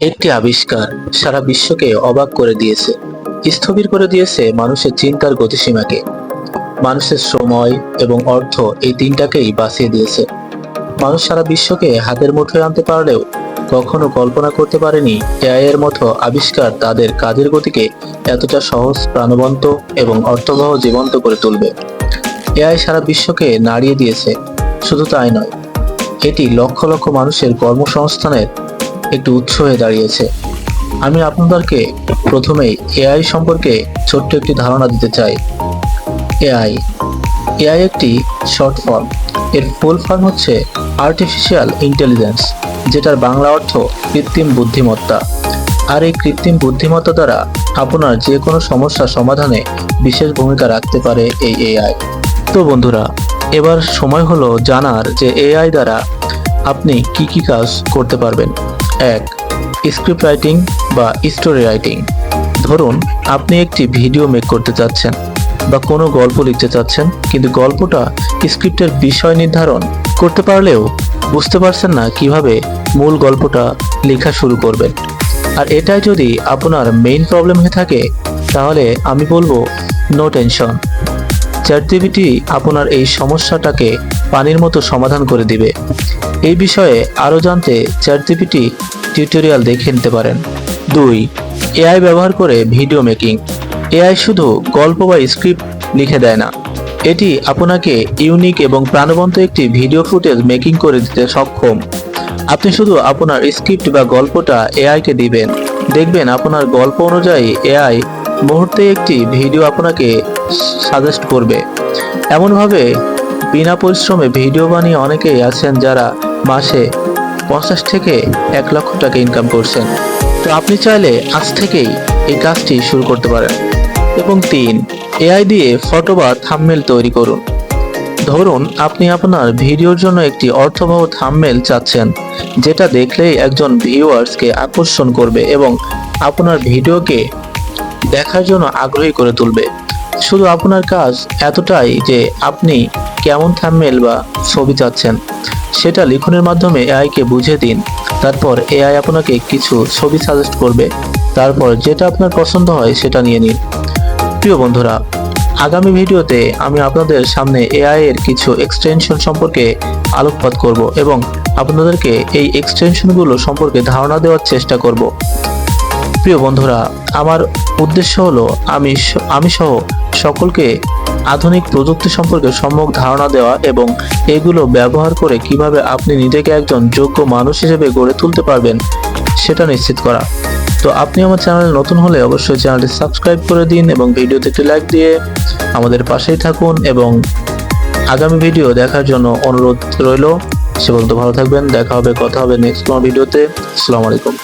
একটি আবিষ্কার সারা বিশ্বকে অবাক করে দিয়েছে, স্থবির করে দিয়েছে মানুষের চিন্তার গতিসীমাকে। মানুষের সময় এবং অর্থ এই তিনটাকেই বাঁচিয়ে দিয়েছে। মানুষ সারা বিশ্বকে হাতের মুঠোয় আনতে পারলেও কখনো কল্পনা করতে পারেনি এআই এর মতো আবিষ্কার তাদের কাজের গতিকে এতটা সহজ, প্রাণবন্ত এবং অর্থবহ জীবন্ত করে তুলবে। এআই সারা বিশ্বকে নাড়িয়ে দিয়েছে। শুধু তাই নয়, এটি লক্ষ লক্ষ মানুষের কর্মসংস্থানের একটি উৎস হয়ে দাঁড়িয়েছে। আমি আপনাদেরকে প্রথমেই এআই সম্পর্কে ছোট্ট একটি ধারণা দিতে চাই। এআই এআই একটি শর্ট ফর্ম। এর ফুল ফর্ম হচ্ছে আর্টিফিশিয়াল ইন্টেলিজেন্স, যেটার বাংলা অর্থ কৃত্রিম বুদ্ধিমত্তা। আর এই কৃত্রিম বুদ্ধিমত্তা দ্বারা আপনার যে কোনো সমস্যা সমাধানে বিশেষ ভূমিকা রাখতে পারে এই এআই। তো বন্ধুরা, এবার সময় হলো জানার যে এআই দ্বারা আপনি কি কি কাজ করতে পারবেন। 1. স্ক্রিপ্ট রাইটিং বা স্টোরি রাইটিং। ধরুন আপনি একটি ভিডিও মেক করতে চাচ্ছেন বা কোনো গল্প লিখতে চাচ্ছেন, কিন্তু গল্পটা স্ক্রিপ্টের বিষয় নির্ধারণ করতে পারলেও বুঝতে পারছেন না কিভাবে মূল গল্পটা লেখা শুরু করবেন। আর এটাই যদি আপনার মেইন প্রবলেম হয়ে থাকে, তাহলে আমি বলবো নো টেনশন, চ্যাটজিপিটি আপনার এই সমস্যাটাকে পানির মতো সমাধান করে দিবে। এই বিষয়ে আরও জানতে চ্যাটজিপিটি টিউটোরিয়াল দেখে নিতে পারেন। 2. এআই ব্যবহার করে ভিডিও মেকিং। এআই শুধু গল্প বা স্ক্রিপ্ট লিখে দেয় না, এটি আপনাকে ইউনিক এবং প্রাণবন্ত একটি ভিডিও ফুটেজ মেকিং করে দিতে সক্ষম। আপনি শুধু আপনার স্ক্রিপ্ট বা গল্পটা এআইকে দিবেন, দেখবেন আপনার গল্প অনুযায়ী এআই মুহূর্তে একটি ভিডিও আপনাকে সাজেস্ট করবে। এমনভাবে বিনা পরিশ্রমে ভিডিও বানিয়ে অনেকেই আছেন যারা মাসে 50 থেকে 1 লক্ষ টাকা ইনকাম করছেন। তো আপনি চাইলে আজ থেকেই এই কাজটি শুরু করতে পারেন। এবং 3. এআই দিয়ে ফটো বা থাম্বনেল তৈরি করুন। ধরুন আপনি আপনার ভিডিওর জন্য একটি অর্থবহ থাম্বনেল চাচ্ছেন, যেটা দেখলেই একজন ভিউয়ার্সকে আকর্ষণ করবে এবং আপনার ভিডিওকে দেখার জন্য আগ্রহী করে তুলবে। শুধু আপনার কাজ এতটাই যে আপনি কেমন থাম্বনেল বা ছবি চাচ্ছেন সেটা লিখনের মাধ্যমে এআইকে বুঝিয়ে দিন। তারপর এআই আপনাকে কিছু ছবি সাজেস্ট করবে, তারপর যেটা আপনার পছন্দ হয় সেটা নিয়ে নিন। প্রিয় বন্ধুরা, আগামী ভিডিওতে আমি আপনাদের সামনে এআই এর কিছু এক্সটেনশন সম্পর্কে আলোকপাত করব এবং আপনাদেরকে এই এক্সটেনশনগুলো সম্পর্কে ধারণা দেওয়ার চেষ্টা করব। প্রিয় বন্ধুরা, আমার উদ্দেশ্য হলো আমি সহ সকলকে আধুনিক প্রযুক্তি সম্পর্কে সম্যক ধারণা দেওয়া এবং এগুলো ব্যবহার করে কিভাবে আপনি নিজেকে একজন যোগ্য মানুষ হিসেবে গড়ে তুলতে পারবেন সেটা নিশ্চিত করা। তো আপনি আমার চ্যানেলে নতুন হলে অবশ্যই চ্যানেলটি সাবস্ক্রাইব করে দিন এবং ভিডিওতে একটি লাইক দিয়ে আমাদের পাশেই থাকুন এবং আগামী ভিডিও দেখার জন্য অনুরোধ রইল। সে পর্যন্ত ভালো থাকবেন, দেখা হবে, কথা হবে নেক্সট কোনো ভিডিওতে। আসসালামু আলাইকুম।